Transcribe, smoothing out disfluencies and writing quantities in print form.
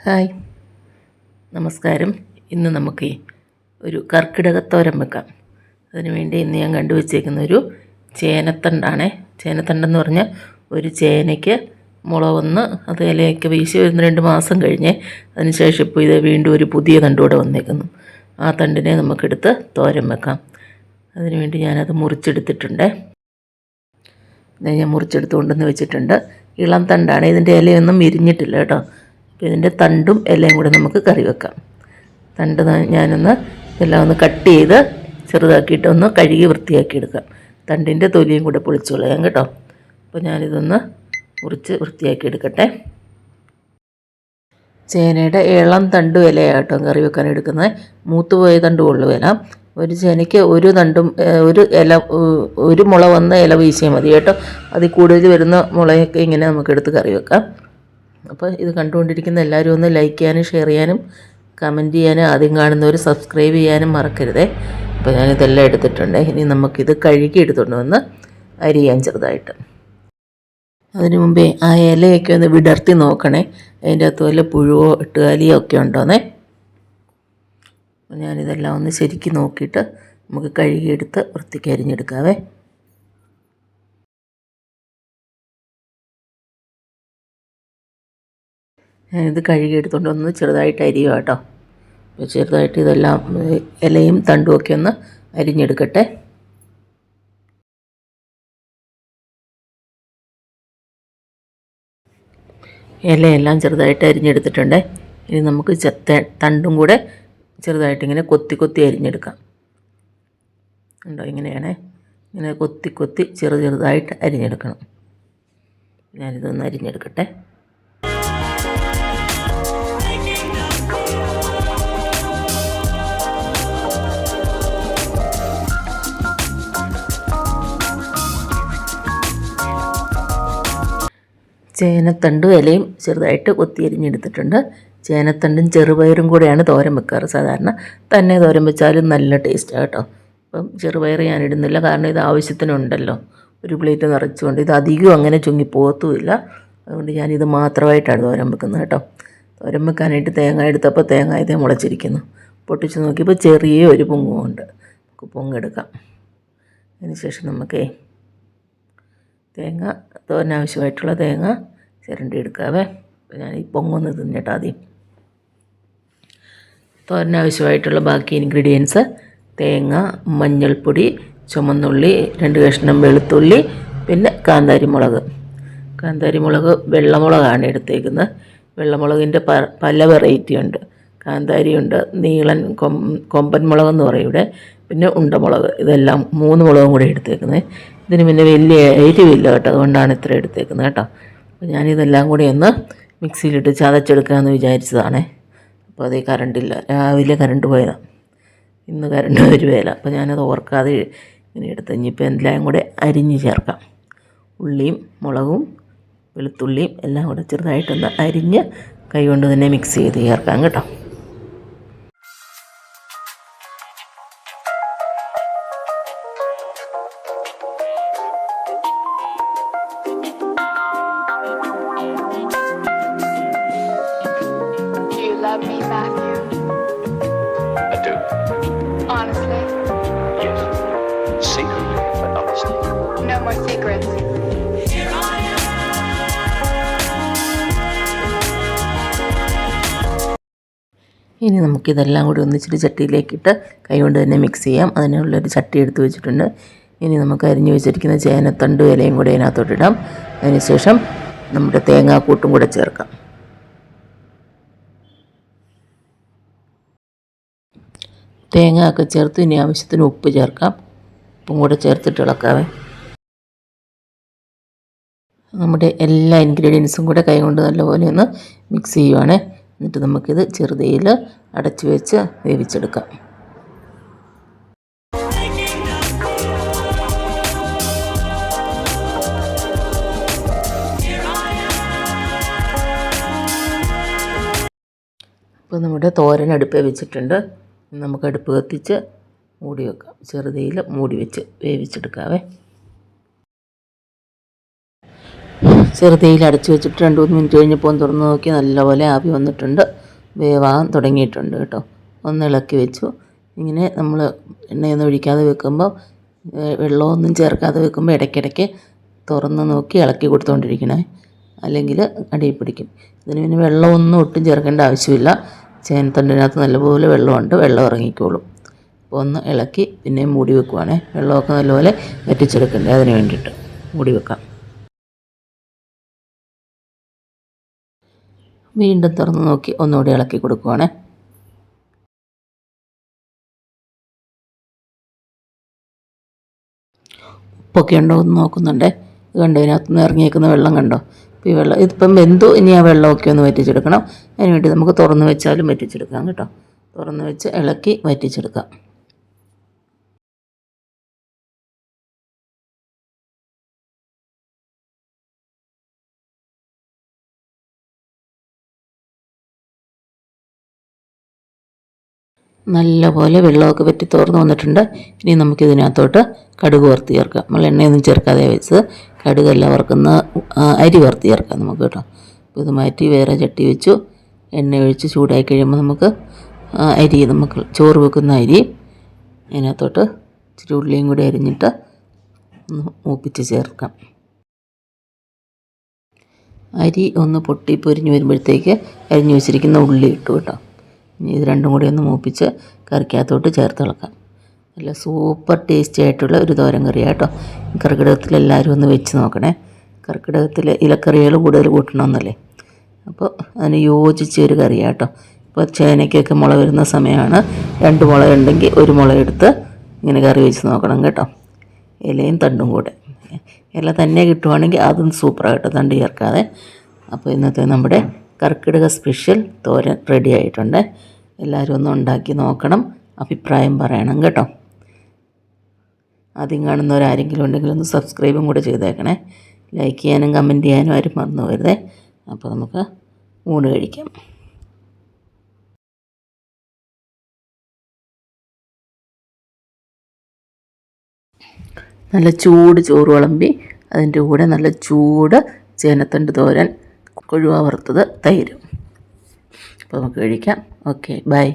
Hi, നമസ്കാരം. ഇന്ന് നമുക്ക് ഒരു കർക്കിടകത്തോരൻ വെക്കാം. അതിനുവേണ്ടി ഇന്ന് ഞാൻ കണ്ടുവച്ചേക്കുന്ന ഒരു ചേനത്തണ്ടാണ്. ചേനത്തണ്ടെന്ന് പറഞ്ഞാൽ ഒരു ചേനയ്ക്ക് മുളകൊന്ന് അത് ഇലയൊക്കെ വീശി 1-2 മാസം കഴിഞ്ഞ് അതിനുശേഷം ഇപ്പോൾ ഇത് വീണ്ടും ഒരു പുതിയ തണ്ടൂടെ വന്നേക്കുന്നു. ആ തണ്ടിനെ നമുക്കെടുത്ത് തോരൻ വെക്കാം. അതിനുവേണ്ടി ഞാനത് മുറിച്ചെടുത്തിട്ടുണ്ട്. ഞാൻ മുറിച്ചെടുത്ത് കൊണ്ടുവന്ന് വെച്ചിട്ടുണ്ട്. ഇളം തണ്ടാണ്, ഇതിൻ്റെ ഇലയൊന്നും വിരിഞ്ഞിട്ടില്ല കേട്ടോ. അപ്പോൾ ഇതിൻ്റെ തണ്ടും ഇലയും കൂടെ നമുക്ക് കറി വെക്കാം. തണ്ട് ഞാനൊന്ന് എല്ലാം ഒന്ന് കട്ട് ചെയ്ത് ചെറുതാക്കിയിട്ട് ഒന്ന് കഴുകി വൃത്തിയാക്കി എടുക്കാം. തണ്ടിൻ്റെ തൊലിയും കൂടെ പൊളിച്ച് കളയാം കേട്ടോ. അപ്പോൾ ഞാനിതൊന്ന് മുറിച്ച് വൃത്തിയാക്കി എടുക്കട്ടെ. ചേനയുടെ ഇളം തണ്ടും ഇലയാട്ടോ കറി വെക്കാൻ എടുക്കുന്നത്. മൂത്തുപോയ തണ്ടും ഉള്ളു ഇല. ഒരു ചേനയ്ക്ക് ഒരു തണ്ടും ഒരു ഇല, ഒരു മുള വന്ന ഇല വീശിയാൽ മതി കേട്ടോ. അതിൽ കൂടുതൽ വരുന്ന മുളയൊക്കെ ഇങ്ങനെ നമുക്കെടുത്ത് കറി വെക്കാം. അപ്പോൾ ഇത് കണ്ടുകൊണ്ടിരിക്കുന്ന എല്ലാവരും ഒന്ന് ലൈക്ക് ചെയ്യാനും ഷെയർ ചെയ്യാനും കമൻറ്റ് ചെയ്യാനും ആദ്യം കാണുന്നവർ സബ്സ്ക്രൈബ് ചെയ്യാനും മറക്കരുതേ. അപ്പോൾ ഞാനിതെല്ലാം എടുത്തിട്ടുണ്ട്. ഇനി നമുക്കിത് കഴുകി എടുത്തുകൊണ്ട് വന്ന് അരിയാൻ ചെറുതായിട്ട്. അതിനു മുമ്പേ ആ ഇലയൊക്കെ ഒന്ന് വിടർത്തി നോക്കണേ, അതിൻ്റെ അകത്ത് വല്ല പുഴുവോ എട്ടുകാലിയോ ഒക്കെ ഉണ്ടോന്നേ. അപ്പോൾ ഞാനിതെല്ലാം ഒന്ന് ശരിക്കും നോക്കിയിട്ട് നമുക്ക് കഴുകിയെടുത്ത് വൃത്തിക്ക് അരിഞ്ഞെടുക്കാവേ. ഞാനിത് കഴുകിയെടുത്തുകൊണ്ട് ഒന്ന് ചെറുതായിട്ട് അരിയുക കേട്ടോ. അപ്പോൾ ചെറുതായിട്ട് ഇതെല്ലാം ഇലയും തണ്ടുമൊക്കെ ഒന്ന് അരിഞ്ഞെടുക്കട്ടെ. ഇലയെല്ലാം ചെറുതായിട്ട് അരിഞ്ഞെടുത്തിട്ടുണ്ട്. ഇനി നമുക്ക് തണ്ടും കൂടെ ചെറുതായിട്ടിങ്ങനെ കൊത്തി കൊത്തി അരിഞ്ഞെടുക്കാം. ഉണ്ടോ, ഇങ്ങനെയാണേ. ഇങ്ങനെ കൊത്തി കൊത്തി ചെറുതായിട്ട് അരിഞ്ഞെടുക്കണം. ഞാനിതൊന്ന് അരിഞ്ഞെടുക്കട്ടെ. ചേനത്തണ്ടും ഇലയും ചെറുതായിട്ട് കൊത്തി അരിഞ്ഞെടുത്തിട്ടുണ്ട്. ചേനത്തണ്ടും ചെറുപയറും കൂടെയാണ് തോരൻ വെക്കാറ്. സാധാരണ തന്നെ തോരൻ വെച്ചാലും നല്ല ടേസ്റ്റാണ് കേട്ടോ. അപ്പം ചെറുപയർ ഞാൻ ഇടുന്നില്ല, കാരണം ഇത് ആവശ്യത്തിനുണ്ടല്ലോ. ഒരു പ്ലേറ്റ് നിറച്ചുകൊണ്ട് ഇത് അധികം അങ്ങനെ ചുങ്ങി പോകത്തുമില്ല. അതുകൊണ്ട് ഞാനിത് മാത്രമായിട്ടാണ് തോരൻ വെക്കുന്നത് കേട്ടോ. തോരൻ വെക്കാനായിട്ട് തേങ്ങ എടുത്തപ്പോൾ തേങ്ങ ഇതേ മുളച്ചിരിക്കുന്നു. പൊട്ടിച്ച് നോക്കിയപ്പോൾ ചെറിയ ഒരു പൊങ്ങുമുണ്ട്. നമുക്ക് പൊങ്ങെടുക്കാം. അതിനുശേഷം നമുക്ക് തോരനാവശ്യമായിട്ടുള്ള തേങ്ങ ചിരണ്ടി എടുക്കാവേ. അപ്പോൾ ഞാൻ ഈ പൊങ്ങൊന്ന് തിന്നിട്ട് ആദ്യം. തോരനാവശ്യമായിട്ടുള്ള ബാക്കി ഇൻഗ്രീഡിയൻസ്: തേങ്ങ, മഞ്ഞൾപ്പൊടി, ചുമന്നുള്ളി, 2 കഷ്ണം വെളുത്തുള്ളി, പിന്നെ കാന്താരിമുളക്. കാന്താരിമുളക് വെള്ളമുളകാണ് എടുത്തേക്കുന്നത്. വെള്ളമുളകിൻ്റെ പല വെറൈറ്റി ഉണ്ട്. കാന്താരിയുണ്ട്, നീളൻ കൊമ്പൻ മുളകെന്ന് പറയും ഇവിടെ, പിന്നെ ഉണ്ടമുളക്. ഇതെല്ലാം 3 മുളകും കൂടെ എടുത്തേക്കുന്നത്. ഇതിന് പിന്നെ വലിയ എരിവില്ല കേട്ടോ, അതുകൊണ്ടാണ് ഇത്ര എടുത്തേക്കുന്നത് കേട്ടോ. അപ്പോൾ ഞാനിതെല്ലാം കൂടി ഒന്ന് മിക്സിയിലിട്ട് ചതച്ചെടുക്കാമെന്ന് വിചാരിച്ചതാണേ. അപ്പോൾ അതേ കറണ്ടില്ല, രാവിലെ കറണ്ട് പോയതാണ്. ഇന്ന് കറണ്ട് വരുവേല. അപ്പോൾ ഞാനത് ഓർക്കാതെ ഇങ്ങനെ എടുത്ത് ഇനിയിപ്പോൾ എല്ലാം കൂടെ അരിഞ്ഞ് ചേർക്കാം. ഉള്ളിയും മുളകും വെളുത്തുള്ളിയും എല്ലാം കൂടെ ചെറുതായിട്ടൊന്ന് അരിഞ്ഞ് കൈ കൊണ്ട് തന്നെ മിക്സ് ചെയ്ത് ചേർക്കാം കേട്ടോ. Love me, Matthew? I do. Honestly? Yes. Secretly, but honestly. No more secrets. ഇനി നമുക്കിതെല്ലാം കൂടി ഒന്നിച്ചിട്ട് ചട്ടിയിലേക്കിട്ട് കൈ കൊണ്ട് തന്നെ മിക്സ് ചെയ്യാം. അതിനുള്ളൊരു ചട്ടി എടുത്ത് വെച്ചിട്ടുണ്ട്. ഇനി നമുക്ക് അരിഞ്ഞു വെച്ചിരിക്കുന്ന ചേനത്തണ്ടും ഇലയും കൂടി അതിനകത്തോട്ടിടാം. അതിനുശേഷം നമ്മുടെ തേങ്ങാക്കൂട്ടും കൂടെ ചേർക്കാം. തേങ്ങ ഒക്കെ ചേർത്ത് ഇനി ആവശ്യത്തിന് ഉപ്പ് ചേർക്കാം. ഉപ്പും കൂടെ ചേർത്തിട്ട് ഇളക്കാവേ. നമ്മുടെ എല്ലാ ഇൻഗ്രീഡിയൻസും കൂടെ കൈ കൊണ്ട് നല്ലപോലെ ഒന്ന് മിക്സ് ചെയ്യുവാണേ. എന്നിട്ട് നമുക്കിത് ചെറുതീയിൽ അടച്ചു വെച്ച് വേവിച്ചെടുക്കാം. അപ്പോൾ നമ്മുടെ തോരൻ അടുപ്പേ വെച്ചിട്ടുണ്ട്. നമുക്ക് അടുപ്പ് കത്തിച്ച് മൂടി വെക്കാം. ചെറുതീയിൽ മൂടി വെച്ച് വേവിച്ചെടുക്കാവേ. ചെറുതീയിൽ അടച്ചു വെച്ചിട്ട് 2-3 മിനിറ്റ് കഴിഞ്ഞപ്പോൾ ഒന്ന് തുറന്ന് നോക്കി നല്ലപോലെ ആവി വന്നിട്ടുണ്ട്, വേവാൻ തുടങ്ങിയിട്ടുണ്ട് കേട്ടോ. ഒന്ന് ഇളക്കി വെച്ചു. ഇങ്ങനെ നമ്മൾ എണ്ണയൊന്നും ഒഴിക്കാതെ വെക്കുമ്പോൾ, വെള്ളമൊന്നും ചേർക്കാതെ വെക്കുമ്പോൾ ഇടയ്ക്കിടയ്ക്ക് തുറന്ന് നോക്കി ഇളക്കി കൊടുത്തുകൊണ്ടിരിക്കണേ, അല്ലെങ്കിൽ അടിയിൽ പിടിക്കും. ഇതിന് പിന്നെ വെള്ളമൊന്നും ഒട്ടും ചേർക്കേണ്ട ആവശ്യമില്ല. ചേനത്തണ്ടിനകത്ത് നല്ലപോലെ വെള്ളമുണ്ട്, വെള്ളം ഇറങ്ങിക്കോളും. അപ്പോൾ ഒന്ന് ഇളക്കി പിന്നെ മൂടി വെക്കുവാണേ. വെള്ളമൊക്കെ നല്ലപോലെ വറ്റിച്ചെടുക്കണ്ടേ, അതിന് വേണ്ടിയിട്ട് മൂടി വെക്കാം. വീണ്ടും തുറന്ന് നോക്കി ഒന്നുകൂടി ഇളക്കി കൊടുക്കുവാണേ. ഉപ്പൊക്കെ ഉണ്ടോ എന്ന് നോക്കുന്നുണ്ടേ. ഇത് കണ്ടോ, ഇതിനകത്ത് നിന്ന് ഇറങ്ങിയേക്കുന്ന വെള്ളം കണ്ടോ. അപ്പോൾ ഈ വെള്ളം ഇതിപ്പം വെന്തു. ഇനി ആ വെള്ളമൊക്കെ ഒന്ന് വറ്റിച്ചെടുക്കണം. അതിന് വേണ്ടി നമുക്ക് തുറന്ന് വെച്ചാലും വറ്റിച്ചെടുക്കാം കേട്ടോ. തുറന്ന് വെച്ച് ഇളക്കി വറ്റിച്ചെടുക്കാം. നല്ലപോലെ വെള്ളമൊക്കെ വറ്റി തോർന്ന് വന്നിട്ടുണ്ട്. ഇനി നമുക്കിതിനകത്തോട്ട് കടുക് വറുത്ത് ചേർക്കാം. നമ്മൾ എണ്ണയൊന്നും ചേർക്കാതെ വെച്ച് കടുകെല്ലാം വറുക്കുന്ന അരി വറുത്ത് ചേർക്കാം നമുക്ക് കേട്ടോ. അപ്പോൾ ഇത് മാറ്റി വേറെ ചട്ടി വെച്ചു. എണ്ണ ഒഴിച്ച് ചൂടായി കഴിയുമ്പോൾ നമുക്ക് അരി, നമുക്ക് ചോറ് വെക്കുന്ന അരി അതിനകത്തോട്ട് ഇച്ചിരി ഉള്ളിയും കൂടി അരിഞ്ഞിട്ട് ഒന്ന് മൂപ്പിച്ച് ചേർക്കാം. അരി ഒന്ന് പൊട്ടി പൊരിഞ്ഞ് വരുമ്പോഴത്തേക്ക് അരിഞ്ഞ് വെച്ചിരിക്കുന്ന ഉള്ളി ഇട്ടു കേട്ടോ. ഇനി ഇത് രണ്ടും കൂടി ഒന്ന് മൂപ്പിച്ച് കറിക്കകത്തോട്ട് ചേർത്ത് ഇളക്കാം. നല്ല സൂപ്പർ ടേസ്റ്റി ആയിട്ടുള്ള ഒരു തോരൻ കറിയാണ് കേട്ടോ. കർക്കിടകത്തിൽ എല്ലാവരും ഒന്ന് വെച്ച് നോക്കണേ. കർക്കിടകത്തിൽ ഇലക്കറികൾ കൂടുതൽ കൂട്ടണമെന്നല്ലേ, അപ്പോൾ അതിന് യോജിച്ച ഒരു കറിയാണ് കേട്ടോ. ഇപ്പോൾ ചേനയ്ക്കൊക്കെ മുള വരുന്ന സമയമാണ്. 2 മുള ഉണ്ടെങ്കിൽ 1 മുള എടുത്ത് ഇങ്ങനെ കറി വെച്ച് നോക്കണം കേട്ടോ. ഇലയും തണ്ടും കൂടെ. ഇല തന്നെ കിട്ടുവാണെങ്കിൽ അതും സൂപ്പറാണ് കേട്ടോ, തണ്ട് ചേർക്കാതെ. അപ്പോൾ ഇന്നത്തെ നമ്മുടെ കർക്കിടക സ്പെഷ്യൽ തോരൻ റെഡി ആയിട്ടുണ്ട്. എല്ലാവരും ഒന്ന് ഉണ്ടാക്കി നോക്കണം, അഭിപ്രായം പറയണം കേട്ടോ. ആദ്യം കാണുന്നവരാരെങ്കിലും ഉണ്ടെങ്കിൽ ഒന്ന് സബ്സ്ക്രൈബും കൂടെ ചെയ്തേക്കണേ. ലൈക്ക് ചെയ്യാനും കമൻറ്റ് ചെയ്യാനും ആരും മറന്നു പോകരുതേ. അപ്പോൾ നമുക്ക് ഊണ് കഴിക്കാം. നല്ല ചൂട് ചോറ് വിളമ്പി അതിൻ്റെ കൂടെ നല്ല ചൂട് ചേനത്തണ്ട് തോരൻ, കൊഴുവ വറുത്തത്, തൈരും. അപ്പോൾ നമുക്ക് കഴിക്കാം. Okay, by.